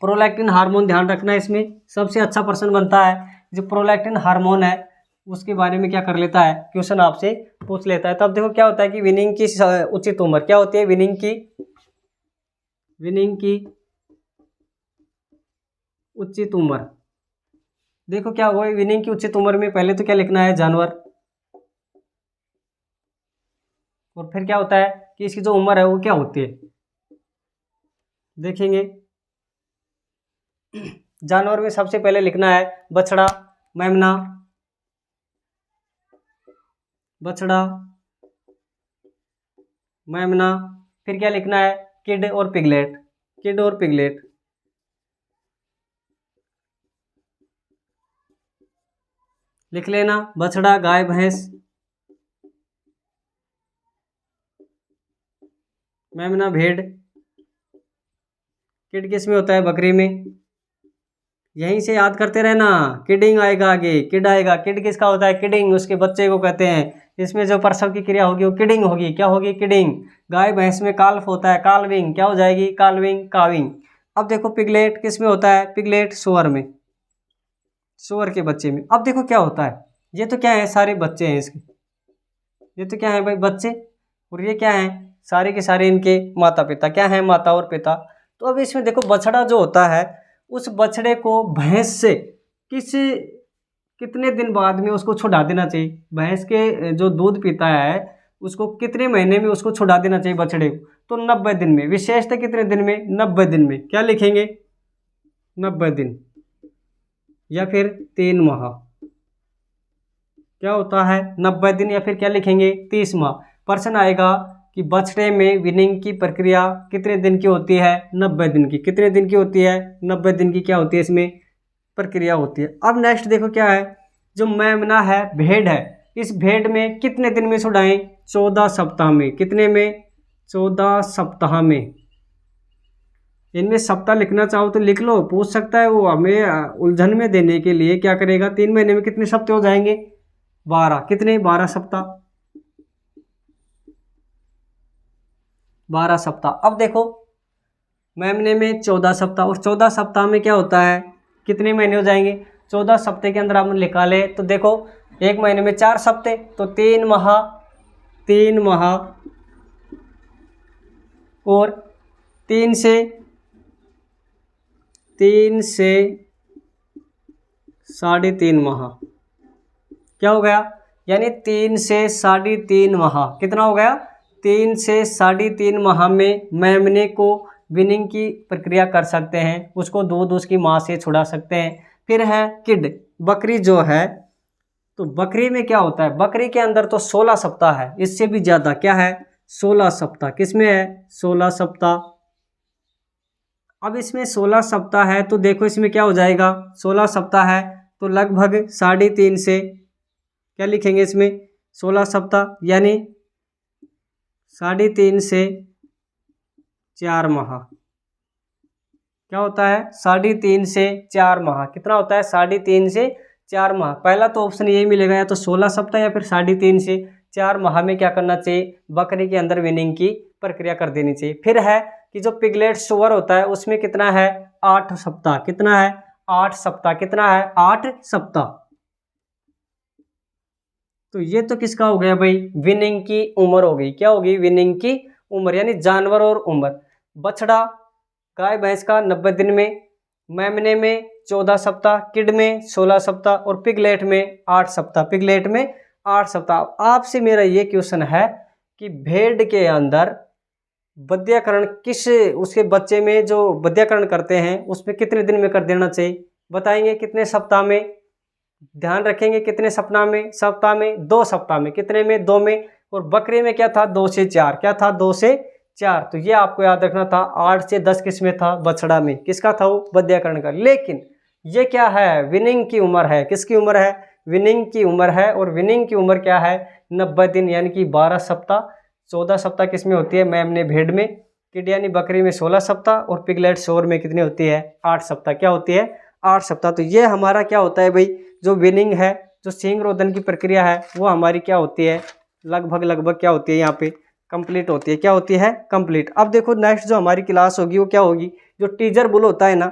प्रोलैक्टिन हार्मोन ध्यान रखना है, इसमें सबसे अच्छा पर्सन बनता है जो प्रोलैक्टिन हार्मोन है उसके बारे में क्या कर लेता है? क्वेश्चन आपसे पूछ लेता है। तब देखो क्या होता है कि विनिंग की उचित उम्र क्या होती है? विनिंग की उचित उम्र। देखो क्या हुआ विनिंग की उचित उम्र में, पहले तो क्या लिखना है? जानवर। और फिर क्या होता है कि इसकी जो उम्र है वो क्या होती है? देखेंगे जानवर में सबसे पहले लिखना है बछड़ा, मेमना, बछड़ा, मेमना। फिर क्या लिखना है? किड और पिगलेट। किड और पिगलेट। लिख लेना। बछड़ा गाय भैंस, मेमना भेड़, किड किस में होता है? बकरी में। यहीं से याद करते रहना। किडिंग आएगा आगे, किड आएगा। किड किसका होता है? किडिंग, उसके बच्चे को कहते हैं। इसमें जो प्रसव की क्रिया होगी वो किडिंग होगी। क्या होगी? किडिंग। गाय भैंस में काल्फ होता है, काल्विंग। क्या हो जाएगी? Calving, calving. अब देखो पिगलेट किस में होता है? पिगलेट सुअर में, सुअर के बच्चे में। अब देखो क्या होता है, ये तो क्या है? सारे बच्चे हैं इसके। ये तो क्या है भाई? बच्चे। और ये क्या है? सारे के सारे इनके माता पिता। क्या है? माता और पिता। तो अब इसमें देखो बछड़ा जो होता है उस बछड़े को भैंस से किस कितने दिन बाद में उसको छुड़ा देना चाहिए? भैंस के जो दूध पीता है उसको कितने महीने में उसको छुड़ा देना चाहिए बछड़े को? तो 90 दिन में। विशेषतः कितने दिन में? 90 दिन में। क्या लिखेंगे? 90 दिन या फिर 3 माह। क्या होता है? 90 दिन या फिर क्या लिखेंगे? 30 माह। प्रश्न आएगा कि बछड़े में विनिंग की प्रक्रिया कितने दिन की होती है? 90 दिन की। कितने दिन की होती है? 90 दिन की क्या होती है इसमें? प्रक्रिया होती है। अब नेक्स्ट देखो क्या है, जो मेमना है, भेड़ है, इस भेड़ में कितने दिन में छुड़ाएं? 14 सप्ताह में। कितने में? 14 सप्ताह में। इनमें सप्ताह लिखना चाहो तो लिख लो, पूछ सकता है वो हमें उलझन में देने के लिए। क्या करेगा? 3 महीने में कितने सप्ताह हो जाएंगे? 12। कितने? 12 सप्ताह। 12 सप्ताह। अब देखो मेमने में 14 सप्ताह, और 14 सप्ताह में क्या होता है? कितने महीने हो जाएंगे? 14 सप्ताह के अंदर हम निकाले तो देखो एक महीने में 4 सप्ताह, तो 3 माह। 3 माह और 3 से 3.5 माह। क्या हो गया? यानी 3 से 3.5 माह। कितना हो गया? 3 से 3.5 माह में मेमने को विनिंग की प्रक्रिया कर सकते हैं, उसको दूध उसकी माँ से छुड़ा सकते हैं। फिर है किड, बकरी जो है, तो बकरी में क्या होता है? बकरी के अंदर तो 16 सप्ताह है, इससे भी ज़्यादा। क्या है? 16 सप्ताह। किस में है? 16 सप्ताह। अब इसमें 16 सप्ताह है तो देखो इसमें क्या हो जाएगा? 16 सप्ताह है तो लगभग 3.5 से क्या लिखेंगे इसमें? 16 सप्ताह यानी 3.5 से 4 माह। क्या होता है? 3.5 से 4 माह। कितना होता है? 3.5 से 4 माह। पहला तो ऑप्शन यही मिलेगा, या तो 16 सप्ताह या फिर 3.5 से 4 माह में क्या करना चाहिए? बकरी के अंदर विनिंग की प्रक्रिया कर देनी चाहिए। फिर है कि जो पिगलेट सुअर होता है उसमें कितना है? 8 सप्ताह। कितना है? 8 सप्ताह। कितना है? 8 सप्ताह। तो ये तो किसका हो गया भाई? विनिंग की उम्र हो गई। क्या होगी? विनिंग की उम्र यानी जानवर और उम्र। बछड़ा गाय भैंस का 90 दिन में, मेमने में 14 सप्ताह, किड में 16 सप्ताह और पिगलेट में 8 सप्ताह। पिगलेट में 8 सप्ताह। आपसे मेरा ये क्वेश्चन है कि भेड़ के अंदर बध्यकरण किस उसके बच्चे में जो बध्यकरण करते हैं उसमें कितने दिन में कर देना चाहिए, बताएंगे कितने सप्ताह में, ध्यान रखेंगे कितने सप्ताह में, 2 सप्ताह में। कितने में? 2 में। और बकरे में क्या था? 2 से 4। क्या था? 2 से 4। तो ये आपको याद रखना था। 8 से 10 किस में था? बछड़ा में। किसका था वो? बध्यकरण का। लेकिन ये क्या है? विनिंग की उम्र है। किसकी उम्र है? विनिंग की उम्र है। और विनिंग की उम्र क्या है? 90 दिन यानी कि 12 सप्ताह। 14 सप्ताह किस में होती है? मेमने भेड़ में। किड यानी बकरी में 16 सप्ताह। और पिगलेट शोर में कितनी होती है? 8 सप्ताह। क्या होती है? 8 सप्ताह। तो ये हमारा क्या होता है भाई, जो विनिंग है, जो सींग रोदन की प्रक्रिया है, वो हमारी क्या होती है? लगभग क्या होती है? यहाँ पे कंप्लीट होती है। क्या होती है? कंप्लीट। अब देखो नेक्स्ट जो हमारी क्लास होगी वो क्या होगी? जो टीजर बुल होता है ना,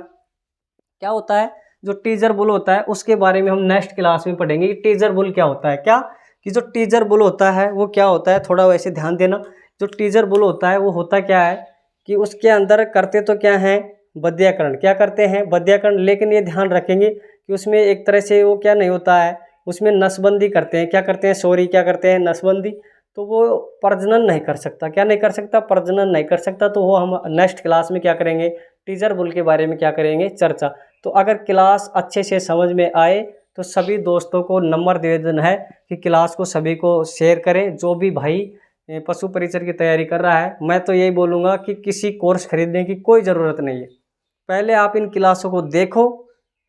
क्या होता है? जो टीजर बुल होता है उसके बारे में हम नेक्स्ट क्लास में पढ़ेंगे कि टीजर बुल क्या होता है। क्या कि जो टीजर बुल होता है वो क्या होता है, थोड़ा वैसे ध्यान देना। जो टीजर बुल होता है वो होता क्या है कि उसके अंदर करते तो क्या है? बध्यकरण। क्या करते हैं? बध्यकरण। लेकिन ये ध्यान रखेंगे कि उसमें एक तरह से वो क्या नहीं होता है, उसमें नसबंदी करते हैं। क्या करते हैं? सॉरी, क्या करते हैं? नसबंदी। तो वो प्रजनन नहीं कर सकता। क्या नहीं कर सकता? प्रजनन नहीं कर सकता। तो वो हम नेक्स्ट क्लास में क्या करेंगे? टीजर बुल के बारे में क्या करेंगे? चर्चा। तो अगर क्लास अच्छे से समझ में आए तो सभी दोस्तों को नंबर निवेदन है कि क्लास को सभी को शेयर करें। जो भी भाई पशु परिचर की तैयारी कर रहा है, मैं तो यही बोलूँगा कि किसी कोर्स खरीदने की कोई ज़रूरत नहीं है। पहले आप इन क्लासों को देखो,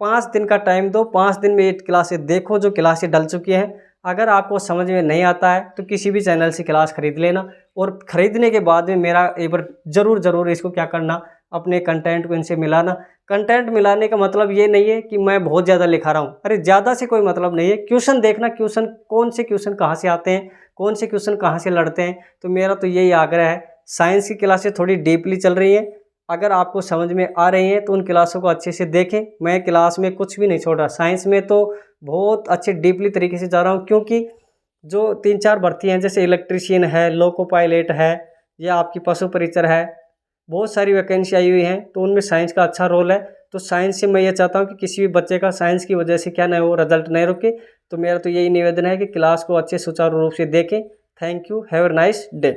5 दिन का टाइम दो, 5 दिन में ये क्लासें देखो जो क्लासें डल चुकी हैं। अगर आपको समझ में नहीं आता है तो किसी भी चैनल से क्लास खरीद लेना। और ख़रीदने के बाद में मेरा एक बार ज़रूर इसको क्या करना, अपने कंटेंट को इनसे मिलाना। कंटेंट मिलाने का मतलब ये नहीं है कि मैं बहुत ज़्यादा लिखा रहा हूँ। अरे ज़्यादा से कोई मतलब नहीं है। क्वेश्चन देखना, क्वेश्चन कौन से क्वेश्चन कहाँ से आते हैं, कौन से क्वेश्चन कहाँ से लड़ते हैं। तो मेरा तो यही आग्रह है। साइंस की क्लासें थोड़ी डीपली चल रही हैं, अगर आपको समझ में आ रही हैं तो उन क्लासों को अच्छे से देखें। मैं क्लास में कुछ भी नहीं छोड़ रहा। साइंस में तो बहुत अच्छे डीपली तरीके से जा रहा हूँ, क्योंकि जो 3-4 भर्ती हैं जैसे इलेक्ट्रीशियन है, लोको पायलट है, या आपकी पशु परिचर है, बहुत सारी वैकेंसी आई हुई हैं। तो उनमें साइंस का अच्छा रोल है। तो साइंस से मैं ये चाहता हूँ कि किसी भी बच्चे का साइंस की वजह से क्या ना हो, रिजल्ट नहीं रुके। तो मेरा तो यही निवेदन है कि क्लास को अच्छे सुचारू रूप से देखें। Thank you. Have a nice day.